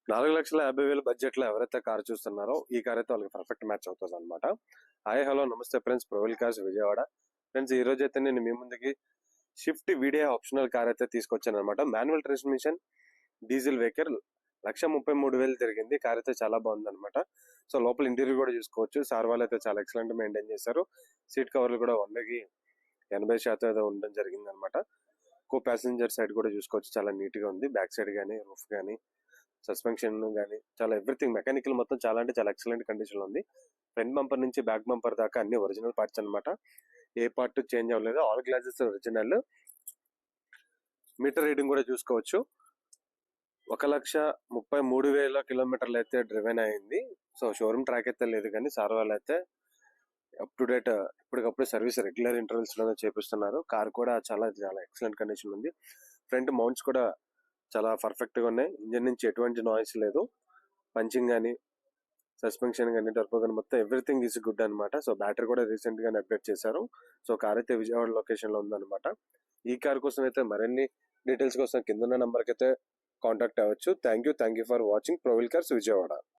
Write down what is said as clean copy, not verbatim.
4,50,000 budget లో ఎవరైతే car చూస్తున్నారో ఈ కార్ అయితే వాళ్ళకి పర్ఫెక్ట్ మ్యాచ్ అవుతుంది అనమాట. హాయ్ హలో నమస్తే ఫ్రెండ్స్, ప్రొవెల్ కార్స్ విజయవాడ. ఫ్రెండ్స్, ఈ రోజు అయితే నేను మీ ముందుకి షిఫ్ట్ వీడియో ఆప్షనల్ కార్ అయితే తీసుకొచ్చాను అనమాట. మాన్యువల్ ట్రాన్స్మిషన్ డీజిల్ వెహికల్ 1,33,000 తిరిగింది. కార్ అయితే చాలా బాగుంది అనమాట. సో లోపల ఇంటీరియర్ కూడా చూసుకోవచ్చు. సార్ వాళ్ళు అయితే చాలా ఎక్సలెంట్ మెయింటైన్ చేశారు. సీట్ కవర్లు కూడా 100కి 80% అయితే ఉండడం జరిగింది అనమాట. కో ప్యాసింజర్ సైడ్ కూడా చూసుకోవచ్చు, చాలా నీట్ గా ఉంది. బ్యాక్ సైడ్ గానీ, రూఫ్ గానీ, సస్పెన్షన్ గానీ, చాలా ఎవ్రీథింగ్ మెకానికల్ మొత్తం చాలా అంటే చాలా ఎక్సలెంట్ కండిషన్ లో ఉంది. ఫ్రంట్ బంపర్ నుంచి బ్యాక్ బంపర్ దాకా అన్ని ఒరిజినల్ పార్ట్స్ అనమాట. ఏ పార్ట్ చేంజ్ అవ్వలేదు. All glasses original. Meter reading కూడా చూసుకోవచ్చు. 1,33,000 కిలోమీటర్లు అయితే డ్రివెన్ అయింది. సో షోరూమ్ ట్రాక్ అయితే లేదు, కానీ సార్ వాళ్ళు అయితే అప్ టు డేట్ ఇప్పటికప్పుడు సర్వీస్ రెగ్యులర్ ఇంటర్వెల్స్ లోనే చేపిస్తున్నారు. కార్ కూడా చాలా చాలా ఎక్సలెంట్ కండిషన్ ఉంది. ఫ్రంట్ మౌంట్స్ కూడా చాలా పర్ఫెక్ట్ గా ఉన్నాయి. ఇంజిన్ నుంచి ఎటువంటి నాయిస్ లేదు. పంచింగ్ గానీ, సస్పెన్షన్ గానీ, టర్బో గానీ మొత్తం ఎవ్రీథింగ్ ఈజ్ గుడ్ అనమాట. సో బ్యాటరీ కూడా రీసెంట్ గానే అప్డేట్ చేశారు. సో కార్ అయితే విజయవాడ లొకేషన్ లో ఉందన్నమాట. ఈ కార్ కోసం అయితే మరిన్ని డీటెయిల్స్ కోసం కింద నంబర్ కి అయితే కాంటాక్ట్ అవ్వచ్చు. Thank you for watching Provel cars Vijayawada.